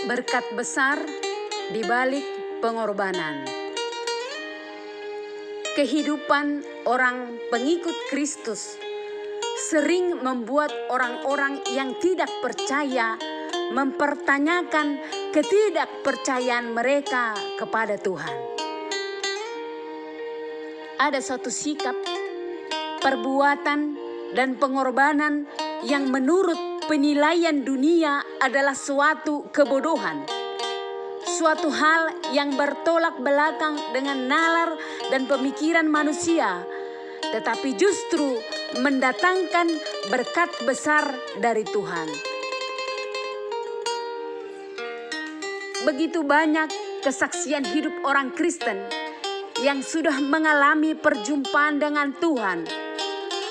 Berkat besar di balik pengorbanan. Kehidupan orang pengikut Kristus sering membuat orang-orang yang tidak percaya mempertanyakan ketidakpercayaan mereka kepada Tuhan. Ada suatu sikap, perbuatan, dan pengorbanan yang menurut penilaian dunia adalah suatu kebodohan. Suatu hal yang bertolak belakang dengan nalar dan pemikiran manusia, tetapi justru mendatangkan berkat besar dari Tuhan. Begitu banyak kesaksian hidup orang Kristen yang sudah mengalami perjumpaan dengan Tuhan,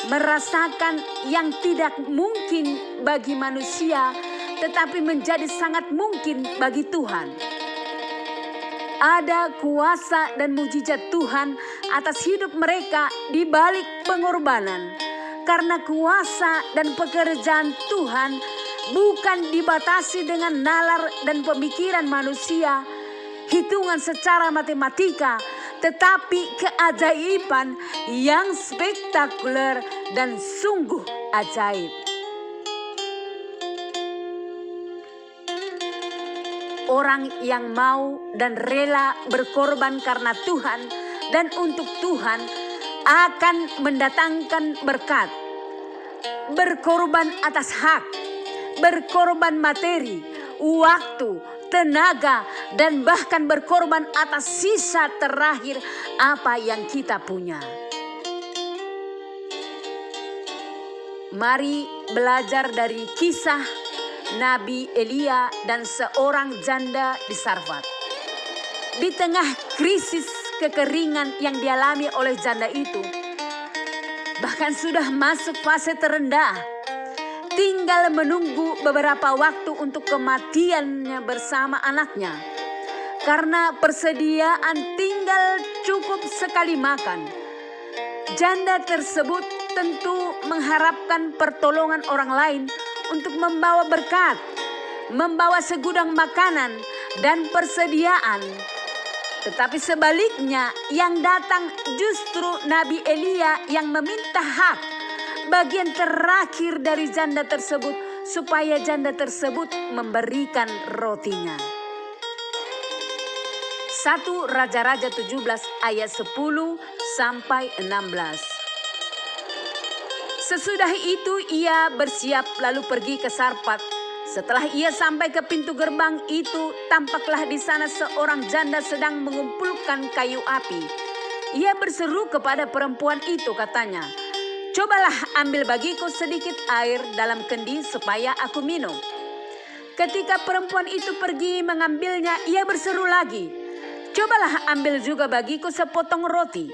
merasakan yang tidak mungkin bagi manusia, tetapi menjadi sangat mungkin bagi Tuhan. Ada kuasa dan mujizat Tuhan atas hidup mereka di balik pengorbanan. Karena kuasa dan pekerjaan Tuhan bukan dibatasi dengan nalar dan pemikiran manusia, hitungan secara matematika, tetapi keajaiban yang spektakuler dan sungguh ajaib. Orang yang mau dan rela berkorban karena Tuhan dan untuk Tuhan akan mendatangkan berkat. Berkorban atas hak, berkorban materi, waktu, tenaga, dan bahkan berkorban atas sisa terakhir apa yang kita punya. Mari belajar dari kisah Nabi Elia dan seorang janda di Sarfat. Di tengah krisis kekeringan yang dialami oleh janda itu, bahkan sudah masuk fase terendah, tinggal menunggu beberapa waktu untuk kematiannya bersama anaknya. Karena persediaan tinggal cukup sekali makan, janda tersebut tentu mengharapkan pertolongan orang lain untuk membawa berkat, membawa segudang makanan dan persediaan. Tetapi sebaliknya yang datang justru Nabi Elia yang meminta hak, bagian terakhir dari janda tersebut, supaya janda tersebut memberikan rotinya. 1 Raja-Raja 17 ayat 10 sampai 16. Sesudah itu ia bersiap lalu pergi ke Sarfat. Setelah ia sampai ke pintu gerbang itu, tampaklah di sana seorang janda sedang mengumpulkan kayu api. Ia berseru kepada perempuan itu, katanya, "Cobalah ambil bagiku sedikit air dalam kendi supaya aku minum." Ketika perempuan itu pergi mengambilnya, ia berseru lagi, "Cobalah ambil juga bagiku sepotong roti."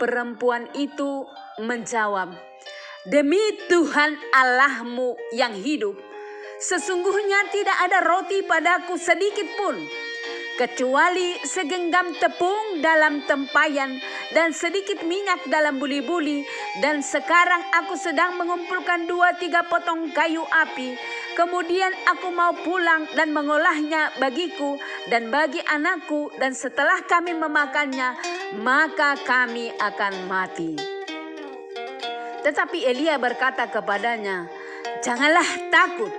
Perempuan itu menjawab, "Demi Tuhan Allahmu yang hidup, sesungguhnya tidak ada roti padaku sedikit pun, kecuali segenggam tepung dalam tempayan dan sedikit minyak dalam buli-buli. Dan sekarang aku sedang mengumpulkan 2-3 potong kayu api. Kemudian aku mau pulang dan mengolahnya bagiku dan bagi anakku, dan setelah kami memakannya, maka kami akan mati." Tetapi Elia berkata kepadanya, "Janganlah takut,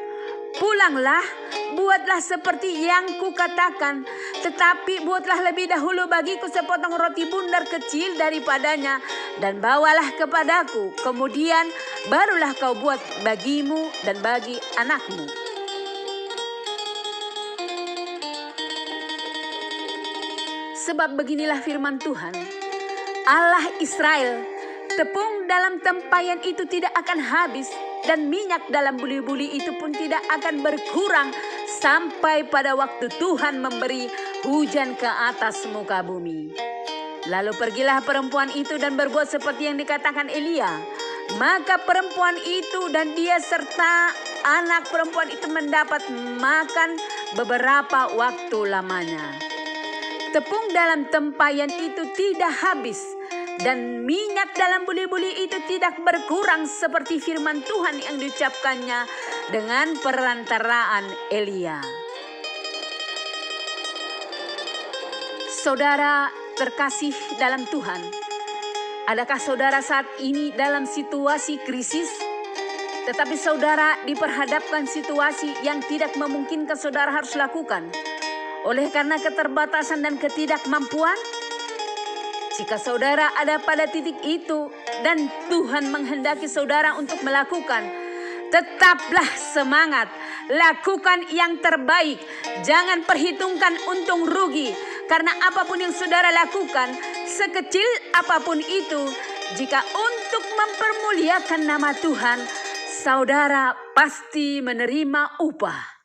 pulanglah, buatlah seperti yang kukatakan, tetapi buatlah lebih dahulu bagiku sepotong roti bundar kecil daripadanya, dan bawalah kepadaku, kemudian barulah kau buat bagimu dan bagi anakmu." Sebab beginilah firman Tuhan, Allah Israel, tepung dalam tempayan itu tidak akan habis, dan minyak dalam buli-buli itu pun tidak akan berkurang sampai pada waktu Tuhan memberi hujan ke atas muka bumi. Lalu pergilah perempuan itu dan berbuat seperti yang dikatakan Elia. Maka perempuan itu dan dia serta anak perempuan itu mendapat makan beberapa waktu lamanya. Tepung dalam tempayan itu tidak habis, dan minyak dalam buli-buli itu tidak berkurang seperti firman Tuhan yang diucapkannya dengan perantaraan Elia. Saudara terkasih dalam Tuhan, adakah saudara saat ini dalam situasi krisis? Tetapi saudara diperhadapkan situasi yang tidak memungkinkan saudara harus lakukan oleh karena keterbatasan dan ketidakmampuan? Jika saudara ada pada titik itu dan Tuhan menghendaki saudara untuk melakukan, tetaplah semangat, lakukan yang terbaik, jangan perhitungkan untung rugi, karena apapun yang saudara lakukan, sekecil apapun itu, jika untuk mempermuliakan nama Tuhan, saudara pasti menerima upah.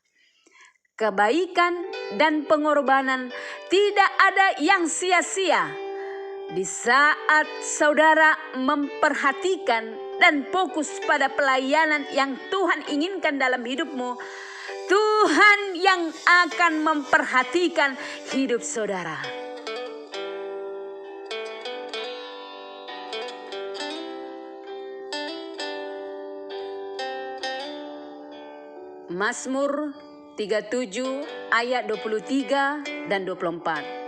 Kebaikan dan pengorbanan tidak ada yang sia-sia. Di saat saudara memperhatikan dan fokus pada pelayanan yang Tuhan inginkan dalam hidupmu, Tuhan yang akan memperhatikan hidup saudara. Mazmur 37 ayat 23 dan 24.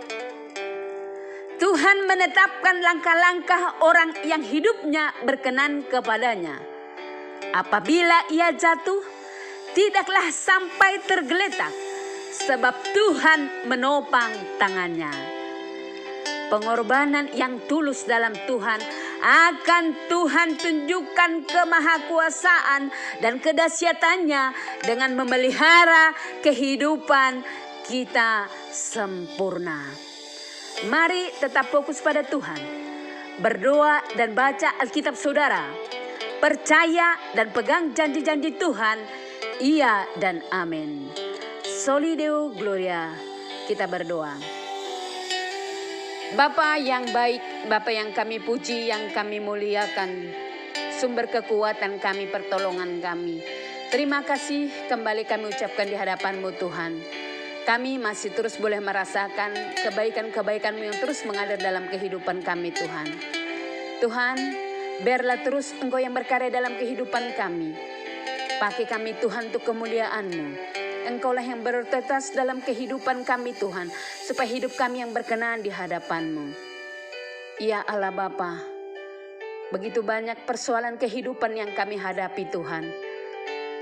Tuhan menetapkan langkah-langkah orang yang hidupnya berkenan kepadanya. Apabila ia jatuh, tidaklah sampai tergeletak, sebab Tuhan menopang tangannya. Pengorbanan yang tulus dalam Tuhan akan Tuhan tunjukkan kemahakuasaan dan kedahsyatannya dengan memelihara kehidupan kita sempurna. Mari tetap fokus pada Tuhan, berdoa dan baca Alkitab saudara, percaya dan pegang janji-janji Tuhan, iya dan amin. Soli Deo Gloria, kita berdoa. Bapa yang baik, Bapa yang kami puji, yang kami muliakan, sumber kekuatan kami, pertolongan kami. Terima kasih kembali kami ucapkan di hadapan-Mu Tuhan. Kami masih terus boleh merasakan kebaikan-kebaikan-Mu yang terus mengalir dalam kehidupan kami Tuhan. Tuhan, biarlah terus Engkau yang berkarya dalam kehidupan kami. Pakai kami Tuhan untuk kemuliaan-Mu. Engkaulah yang bertetas dalam kehidupan kami Tuhan, supaya hidup kami yang berkenan di hadapan-Mu. Ya Allah Bapa, begitu banyak persoalan kehidupan yang kami hadapi Tuhan.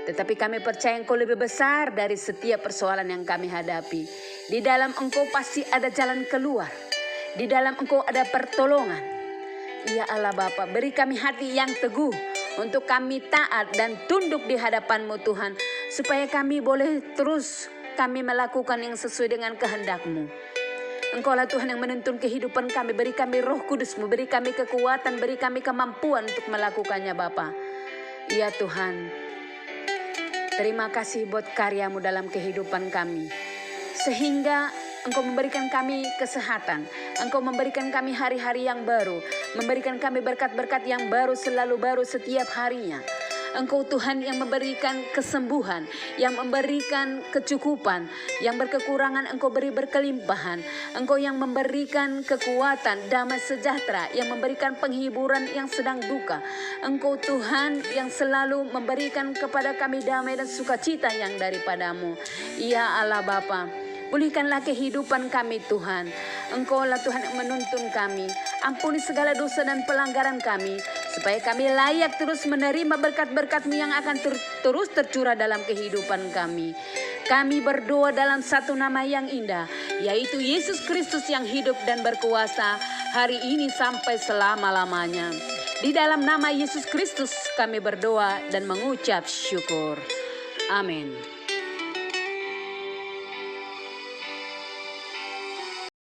Tetapi kami percaya Engkau lebih besar dari setiap persoalan yang kami hadapi. Di dalam Engkau pasti ada jalan keluar. Di dalam Engkau ada pertolongan. Ya Allah Bapa, beri kami hati yang teguh untuk kami taat dan tunduk di hadapan-Mu Tuhan. Supaya kami boleh terus kami melakukan yang sesuai dengan kehendak-Mu. Engkaulah Tuhan yang menuntun kehidupan kami. Beri kami Roh Kudus-Mu, beri kami kekuatan, beri kami kemampuan untuk melakukannya Bapa. Ya Tuhan, terima kasih buat karya-Mu dalam kehidupan kami. Sehingga Engkau memberikan kami kesehatan. Engkau memberikan kami hari-hari yang baru. Memberikan kami berkat-berkat yang baru, selalu baru setiap harinya. Engkau Tuhan yang memberikan kesembuhan, yang memberikan kecukupan, yang berkekurangan Engkau beri berkelimpahan. Engkau yang memberikan kekuatan, damai sejahtera, yang memberikan penghiburan yang sedang duka. Engkau Tuhan yang selalu memberikan kepada kami damai dan sukacita yang daripada-Mu. Ya Allah Bapa, pulihkanlah kehidupan kami Tuhan. Engkaulah Tuhan yang menuntun kami. Ampuni segala dosa dan pelanggaran kami, supaya kami layak terus menerima berkat-berkat-Mu yang akan terus tercurah dalam kehidupan kami. Kami berdoa dalam satu nama yang indah, yaitu Yesus Kristus yang hidup dan berkuasa hari ini sampai selama-lamanya. Di dalam nama Yesus Kristus kami berdoa dan mengucap syukur. Amin.